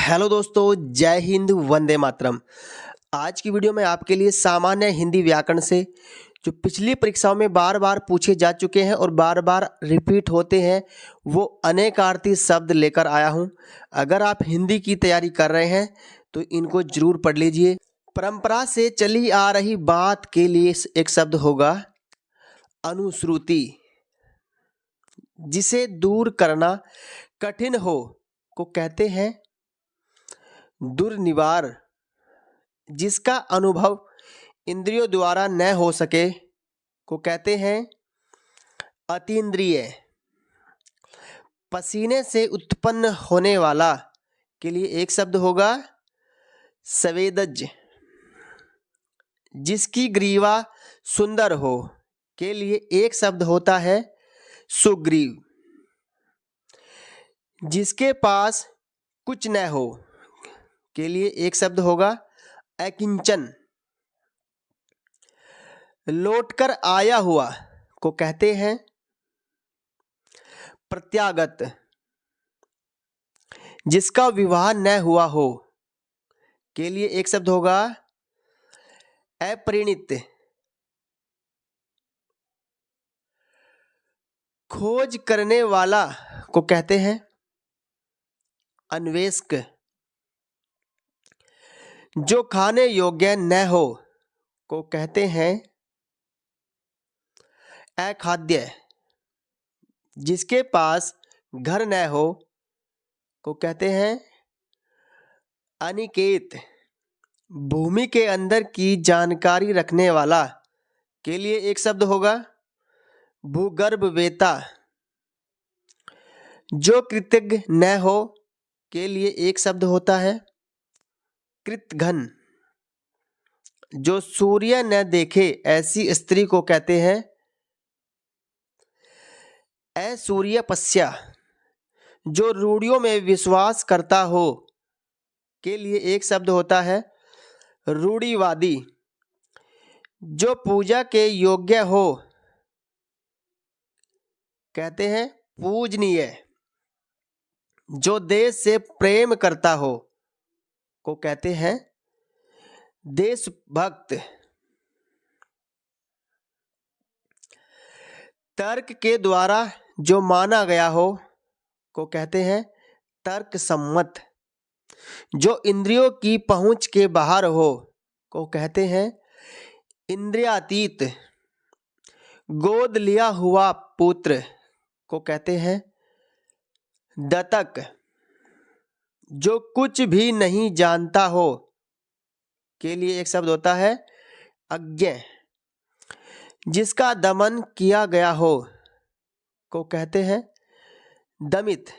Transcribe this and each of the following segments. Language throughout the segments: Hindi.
हेलो दोस्तों, जय हिंद, वंदे मातरम। आज की वीडियो में आपके लिए सामान्य हिंदी व्याकरण से जो पिछली परीक्षाओं में बार बार पूछे जा चुके हैं और बार बार रिपीट होते हैं वो अनेकार्थी शब्द लेकर आया हूं। अगर आप हिंदी की तैयारी कर रहे हैं तो इनको जरूर पढ़ लीजिए। परंपरा से चली आ रही बात के लिए एक शब्द होगा अनुश्रुति। जिसे दूर करना कठिन हो को कहते हैं दुर्निवार। जिसका अनुभव इंद्रियों द्वारा न हो सके को कहते हैं अतीन्द्रिय। पसीने से उत्पन्न होने वाला के लिए एक शब्द होगा स्वेदज। जिसकी ग्रीवा सुंदर हो के लिए एक शब्द होता है सुग्रीव। जिसके पास कुछ न हो के लिए एक शब्द होगा अकिंचन। लौटकर आया हुआ को कहते हैं प्रत्यागत। जिसका विवाह न हुआ हो के लिए एक शब्द होगा अपरिणित। खोज करने वाला को कहते हैं अन्वेषक। जो खाने योग्य न हो को कहते हैं अखाद्य। जिसके पास घर न हो को कहते हैं अनिकेत। भूमि के अंदर की जानकारी रखने वाला के लिए एक शब्द होगा भूगर्भवेत्ता। जो कृतज्ञ न हो के लिए एक शब्द होता है कृतघ्न। जो सूर्य न देखे ऐसी स्त्री को कहते हैं असूर्यपस्या। जो रूढ़ियों में विश्वास करता हो के लिए एक शब्द होता है रूढ़िवादी। जो पूजा के योग्य हो कहते हैं पूजनीय। जो देश से प्रेम करता हो को कहते हैं देशभक्त। तर्क के द्वारा जो माना गया हो को कहते हैं तर्क सम्मत। जो इंद्रियों की पहुंच के बाहर हो को कहते हैं इंद्रियातीत। गोद लिया हुआ पुत्र को कहते हैं दत्तक। जो कुछ भी नहीं जानता हो के लिए एक शब्द होता है अज्ञ। जिसका दमन किया गया हो को कहते हैं दमित।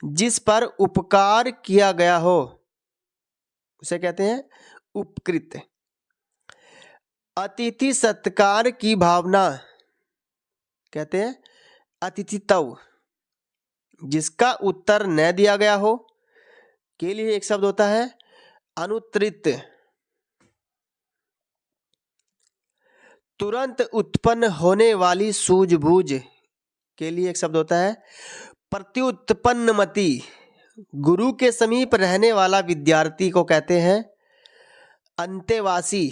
जिस पर उपकार किया गया हो उसे कहते हैं उपकृत। अतिथि सत्कार की भावना कहते हैं अतिथित्व। जिसका उत्तर न दिया गया हो के लिए एक शब्द होता है अनुत्तरित। तुरंत उत्पन्न होने वाली सूझबूझ के लिए एक शब्द होता है प्रत्युत्पन्नमति। गुरु के समीप रहने वाला विद्यार्थी को कहते हैं अंतेवासी।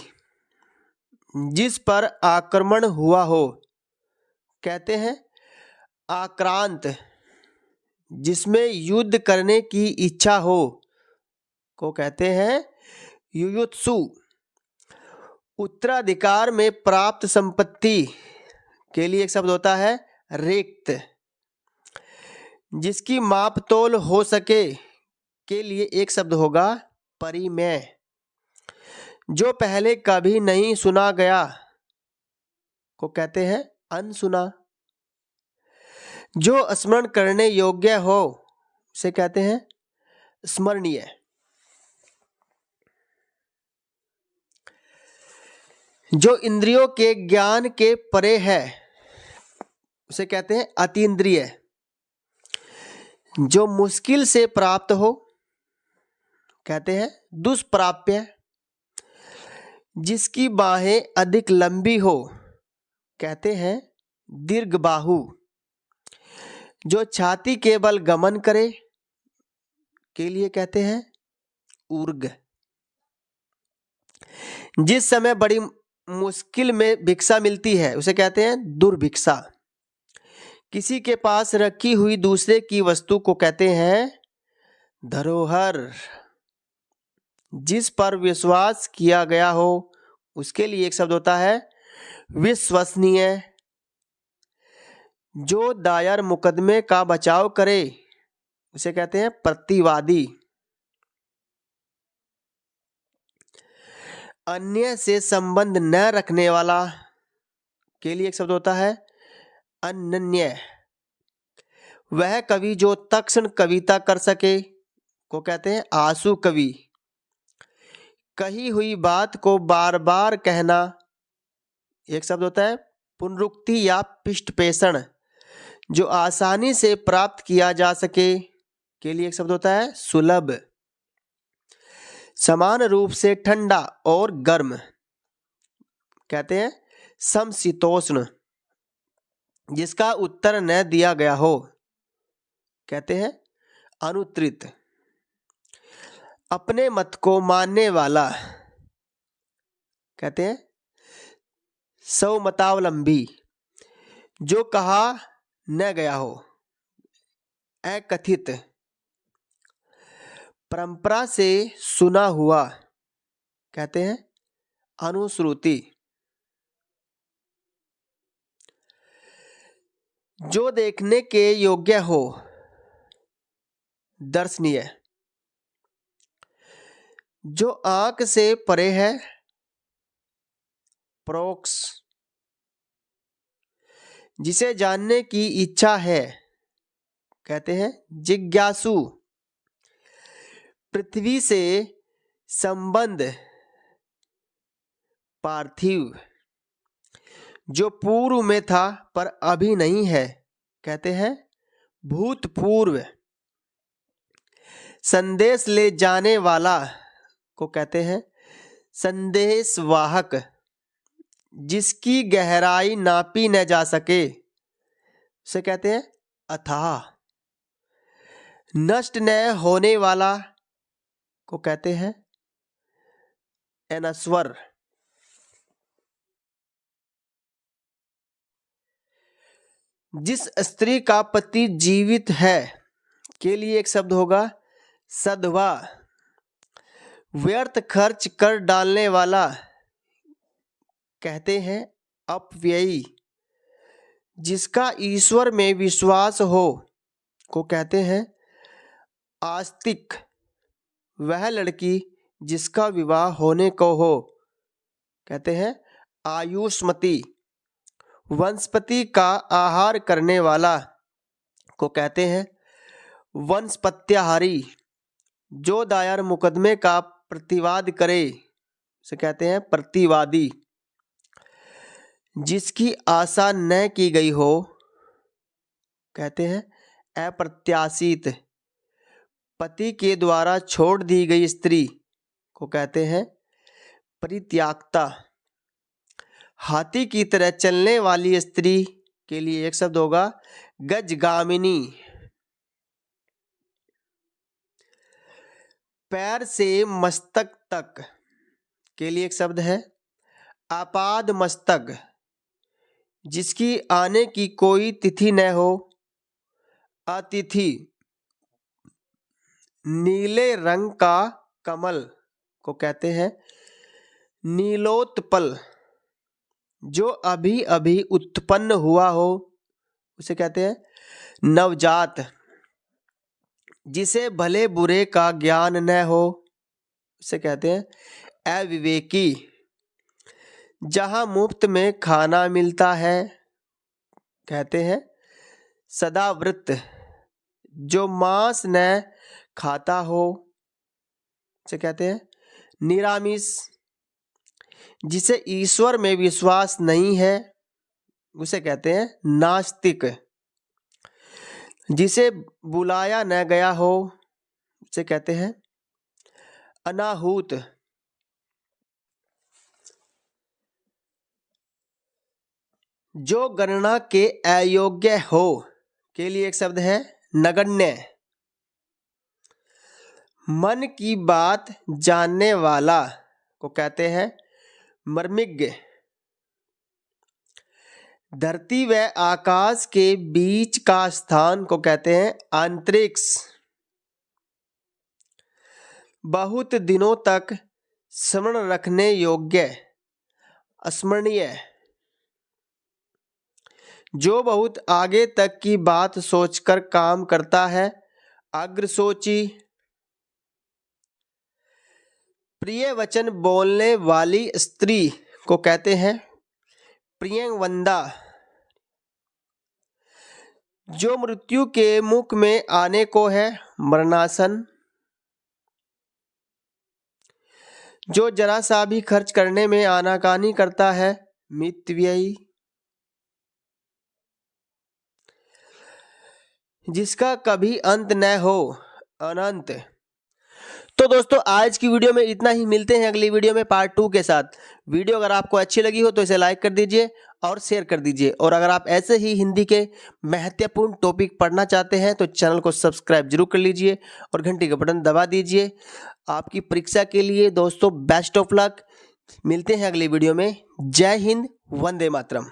जिस पर आक्रमण हुआ हो कहते हैं आक्रांत। जिसमें युद्ध करने की इच्छा हो को कहते हैं युयुत्सु। उत्तराधिकार में प्राप्त संपत्ति के लिए एक शब्द होता है रिक्त। जिसकी मापतोल हो सके के लिए एक शब्द होगा परिमेय। जो पहले कभी नहीं सुना गया को कहते हैं अनसुना। जो स्मरण करने योग्य हो उसे कहते हैं स्मरणीय। जो इंद्रियों के ज्ञान के परे है उसे कहते हैं अतीन्द्रिय। जो मुश्किल से प्राप्त हो कहते हैं दुष्प्राप्य। जिसकी बाहें अधिक लंबी हो कहते हैं दीर्घबाहु। जो छाती के बल गमन करे के लिए कहते हैं ऊर्ग। जिस समय बड़ी मुश्किल में भिक्षा मिलती है उसे कहते हैं दुर्भिक्षा। किसी के पास रखी हुई दूसरे की वस्तु को कहते हैं धरोहर। जिस पर विश्वास किया गया हो उसके लिए एक शब्द होता है विश्वसनीय। जो दायर मुकदमे का बचाव करे उसे कहते हैं प्रतिवादी। अन्य से संबंध न रखने वाला के लिए एक शब्द होता है अनन्य। वह कवि जो तत्क्षण कविता कर सके को कहते हैं आंसू कवि। कही हुई बात को बार बार कहना एक शब्द होता है पुनरुक्ति या पिष्टपेषण। जो आसानी से प्राप्त किया जा सके के लिए एक शब्द होता है सुलभ। समान रूप से ठंडा और गर्म कहते हैं समशीतोष्ण। जिसका उत्तर न दिया गया हो कहते हैं अनुत्तरित। अपने मत को मानने वाला कहते हैं स्वमतावलंबी। जो कहा न गया हो अकथित। परंपरा से सुना हुआ कहते हैं अनुश्रुति। जो देखने के योग्य हो दर्शनीय। जो आंख से परे है परोक्ष। जिसे जानने की इच्छा है कहते हैं जिज्ञासु। पृथ्वी से संबंध पार्थिव। जो पूर्व में था पर अभी नहीं है कहते हैं भूतपूर्व। संदेश ले जाने वाला को कहते हैं संदेशवाहक। जिसकी गहराई नापी न जा सके उसे कहते हैं अथाह। नष्ट न होने वाला को कहते हैं अनश्वर। जिस स्त्री का पति जीवित है के लिए एक शब्द होगा सधवा। व्यर्थ खर्च कर डालने वाला कहते हैं अपव्ययी। जिसका ईश्वर में विश्वास हो को कहते हैं आस्तिक। वह लड़की जिसका विवाह होने को हो कहते हैं आयुष्मती। वंशपति का आहार करने वाला को कहते हैं वंशपत्याहारी। जो दायर मुकदमे का प्रतिवाद करे उसे कहते हैं प्रतिवादी। जिसकी आशा न की गई हो कहते हैं अप्रत्याशित। पति के द्वारा छोड़ दी गई स्त्री को कहते हैं परित्याक्ता। हाथी की तरह चलने वाली स्त्री के लिए एक शब्द होगा गजगामिनी। पैर से मस्तक तक के लिए एक शब्द है आपाद मस्तक। जिसकी आने की कोई तिथि न हो अतिथि। नीले रंग का कमल को कहते हैं नीलोत्पल। जो अभी अभी उत्पन्न हुआ हो उसे कहते हैं नवजात। जिसे भले बुरे का ज्ञान न हो उसे कहते हैं अविवेकी। जहाँ मुफ्त में खाना मिलता है कहते हैं सदावृत। जो मांस न खाता हो उसे कहते हैं निरामिष। जिसे ईश्वर में विश्वास नहीं है उसे कहते हैं नास्तिक। जिसे बुलाया न गया हो उसे कहते हैं अनाहूत। जो गणना के अयोग्य हो के लिए एक शब्द है नगण्य। मन की बात जानने वाला को कहते हैं मर्मिज्ञ। धरती व आकाश के बीच का स्थान को कहते हैं अंतरिक्ष। बहुत दिनों तक स्मरण रखने योग्य स्मरणीय। जो बहुत आगे तक की बात सोचकर काम करता है अग्रसोची। प्रिय वचन बोलने वाली स्त्री को कहते हैं प्रियंवदा। जो मृत्यु के मुख में आने को है मरणासन। जो जरा सा भी खर्च करने में आनाकानी करता है मितव्ययी। जिसका कभी अंत न हो अनंत। तो दोस्तों आज की वीडियो में इतना ही। मिलते हैं अगली वीडियो में पार्ट 2 के साथ। वीडियो अगर आपको अच्छी लगी हो तो इसे लाइक कर दीजिए और शेयर कर दीजिए। और अगर आप ऐसे ही हिंदी के महत्वपूर्ण टॉपिक पढ़ना चाहते हैं तो चैनल को सब्सक्राइब जरूर कर लीजिए और घंटी का बटन दबा दीजिए। आपकी परीक्षा के लिए दोस्तों बेस्ट ऑफ लक। मिलते हैं अगली वीडियो में। जय हिंद, वंदे मातरम।